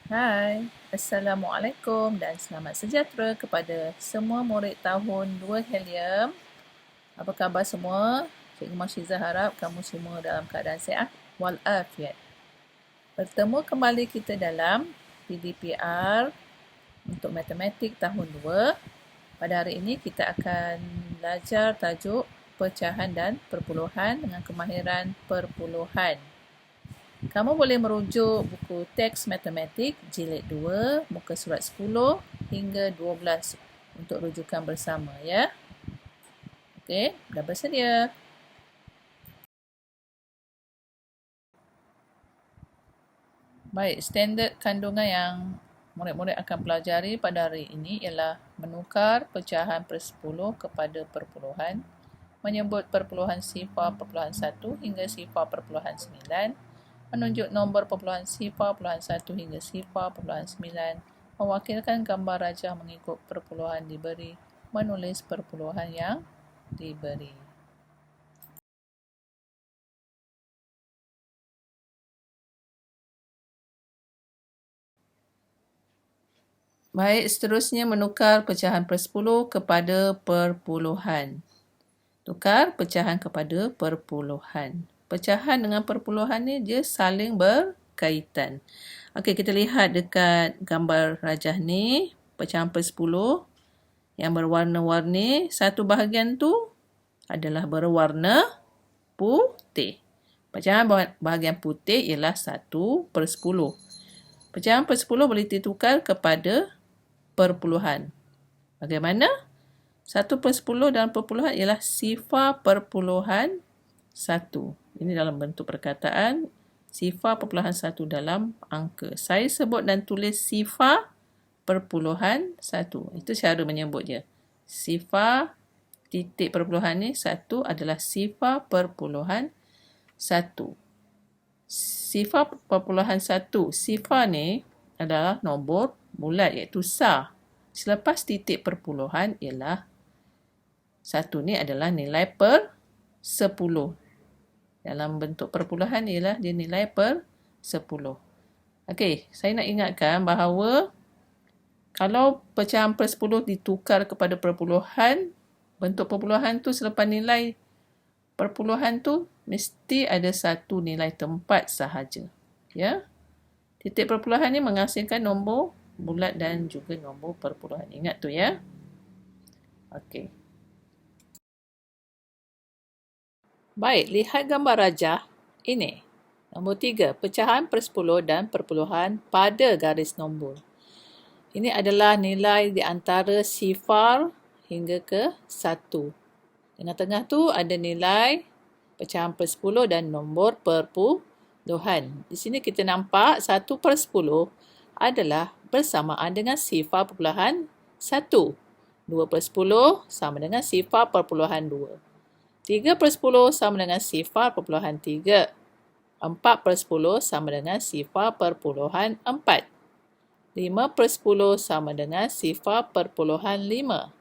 Hai, Assalamualaikum dan selamat sejahtera kepada semua murid tahun 2 Helium. Apa khabar semua? Cikgu Mashiza harap kamu semua dalam keadaan sihat walafiat. Bertemu kembali kita dalam PDPR untuk matematik tahun 2. Pada hari ini kita akan belajar tajuk pecahan dan perpuluhan dengan kemahiran perpuluhan. Kamu boleh merujuk buku teks matematik jilid 2, muka surat 10 hingga 12 untuk rujukan bersama ya. Okey, dah bersedia? Baik, standard kandungan yang murid-murid akan pelajari pada hari ini ialah menukar pecahan per-10 kepada perpuluhan, menyebut perpuluhan sifar perpuluhan 1 hingga sifar perpuluhan 9, menunjuk nombor perpuluhan sifar perpuluhan 1 hingga sifar perpuluhan 9, mewakilkan gambar rajah mengikut perpuluhan diberi, menulis perpuluhan yang diberi. Baik, seterusnya menukar pecahan per-10 kepada perpuluhan. Tukar pecahan kepada perpuluhan. Pecahan dengan perpuluhan ni dia saling berkaitan. Okey, kita lihat dekat gambar rajah ni, pecahan per-10 yang berwarna-warni, satu bahagian tu adalah berwarna putih. Pecahan bahagian putih ialah 1/10. Pecahan per-10 boleh ditukar kepada perpuluhan. Bagaimana? 1/10 dalam perpuluhan ialah sifar perpuluhan 1. Ini dalam bentuk perkataan, sifar perpuluhan 1 dalam angka. Saya sebut dan tulis sifar perpuluhan 1. Itu cara menyebutnya. Sifar titik perpuluhan ni 1 adalah sifar perpuluhan 1. Sifar perpuluhan 1. Sifar ni adalah nombor bulat iaitu sah. Selepas titik perpuluhan ialah 1 ni adalah nilai per 10. Dalam bentuk perpuluhan ialah dia nilai per 10. Okey, saya nak ingatkan bahawa kalau pecahan per 10 ditukar kepada perpuluhan, bentuk perpuluhan tu selepas nilai perpuluhan tu mesti ada satu nilai tempat sahaja. Ya. Titik perpuluhan ni menghasilkan nombor bulat dan juga nombor perpuluhan. Ingat tu ya. Okey. Baik, lihat gambar rajah ini. Nombor 3, pecahan per-10 dan perpuluhan pada garis nombor. Ini adalah nilai di antara sifar hingga ke 1. Tengah-tengah tu ada nilai pecahan per-10 dan nombor perpuluhan. Di sini kita nampak 1/10 adalah bersamaan dengan sifar perpuluhan 1. 2/10 sama dengan sifar perpuluhan 2. 3/10 sama dengan sifar perpuluhan 3. 4/10 sama dengan sifar perpuluhan 4. 5/10 sama dengan sifar perpuluhan 5.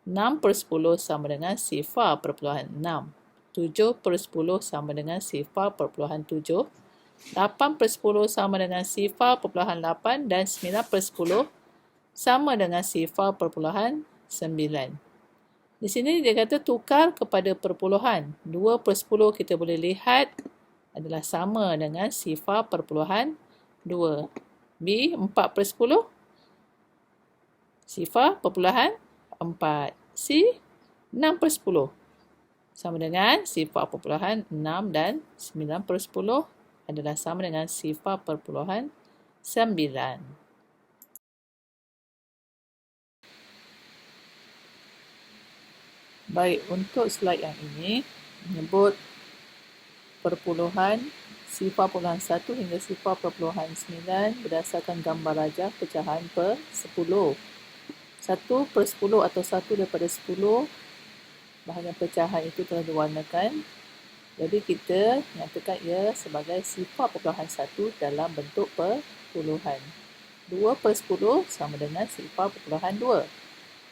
6/10 sama dengan sifar perpuluhan 6. 7/10 sama dengan sifar perpuluhan 7. 8/10 sama dengan sifar perpuluhan 8 dan 9/10 sama dengan sifar perpuluhan 9. Di sini dia kata tukar kepada perpuluhan. 2/10 kita boleh lihat adalah sama dengan sifar perpuluhan 2. B 4/10 sifar perpuluhan 4. C 6/10 sama dengan sifar perpuluhan 6 dan 9/10 adalah sama dengan sifar perpuluhan 9. Baik, untuk slide yang ini menyebut perpuluhan sifar perpuluhan 1 hingga sifar perpuluhan 9 berdasarkan gambar rajah pecahan per-10. 1/10 atau 1 daripada 10 bahagian pecahan itu telah diwarnakan. Jadi kita nyatakan ia sebagai sifar perpuluhan 1 dalam bentuk perpuluhan. 2/10 sama dengan sifar perpuluhan 2.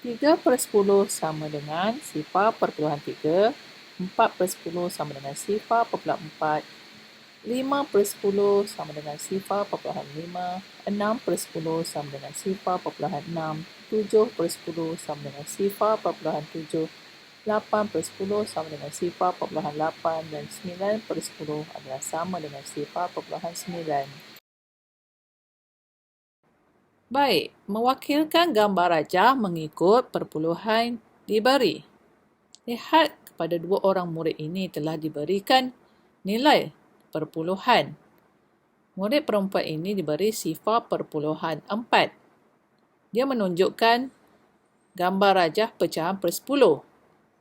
3/10 sama dengan sifar perpuluhan 3. 4/10 sama dengan sifar perpuluhan 4. 5/10 sama dengan 0.5, 6/10 sama dengan 0.6, 7/10 sama dengan 0.7, 8/10 sama dengan 0.8 dan 9/10 adalah sama dengan 0.9. Baik, mewakilkan gambar rajah mengikut perpuluhan diberi. Lihat kepada dua orang murid ini telah diberikan nilai perpuluhan. Murid perempuan ini diberi 0.4. Dia menunjukkan gambar rajah pecahan per 10.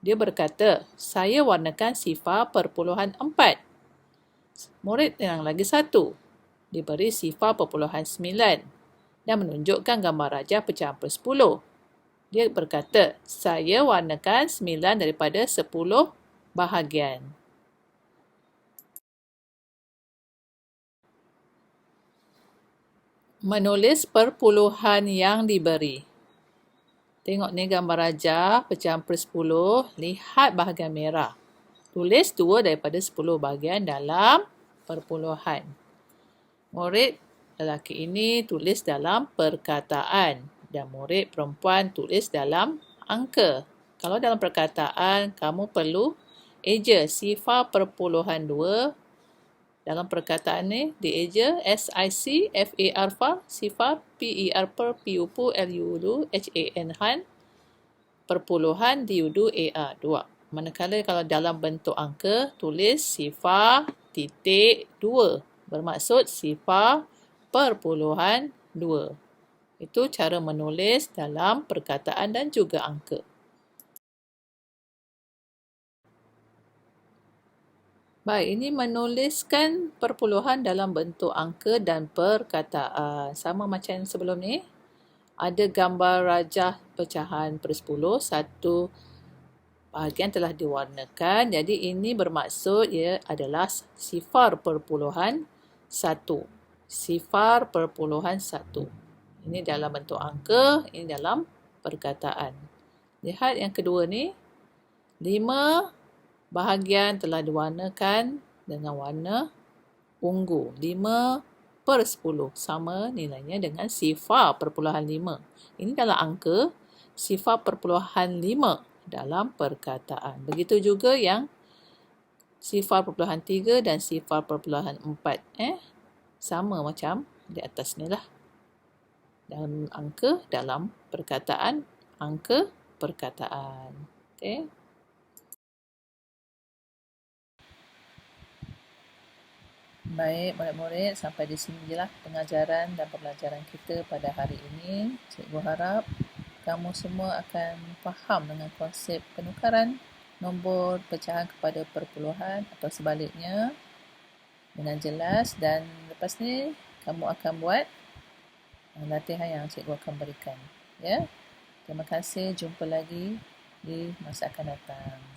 Dia berkata, saya warnakan 0.4. Murid yang lagi satu diberi 0.9 dan menunjukkan gambar rajah pecahan per 10. Dia berkata, saya warnakan 9 daripada 10 bahagian. Menulis perpuluhan yang diberi. Tengok ni gambar rajah pecahan per 10. Lihat bahagian merah. Tulis 2 daripada 10 bahagian dalam perpuluhan. Murid lelaki ini tulis dalam perkataan dan murid perempuan tulis dalam angka. Kalau dalam perkataan, kamu perlu eja 0.2. Dalam perkataan ni, dieja SIC, FAR, sifar, PER, PUPU, LUDU, HAN, perpuluhan, DUDU, AR, 2. Manakala kalau dalam bentuk angka, tulis 0.2. Bermaksud 0.2. Itu cara menulis dalam perkataan dan juga angka. Baik, ini menuliskan perpuluhan dalam bentuk angka dan perkataan. Sama macam yang sebelum ni. Ada gambar rajah pecahan per 10. Satu bahagian telah diwarnakan. Jadi ini bermaksud ia adalah 0.1. 0.1. Ini dalam bentuk angka, ini dalam perkataan. Lihat yang kedua ni. 5 bahagian telah diwarnakan dengan warna ungu. 5/10 sama nilainya dengan 0.5. Ini dalam angka, 0.5 dalam perkataan. Begitu juga yang 0.3 dan 0.4. Sama macam di atas ni lah. Dalam angka, dalam perkataan, angka, perkataan. Okey. Baik, murid-murid, sampai di sini je lah pengajaran dan pembelajaran kita pada hari ini. Cikgu harap kamu semua akan faham dengan konsep penukaran nombor pecahan kepada perpuluhan atau sebaliknya dengan jelas, dan lepas ni kamu akan buat latihan yang cikgu akan berikan. Ya. Terima kasih, jumpa lagi di masa akan datang.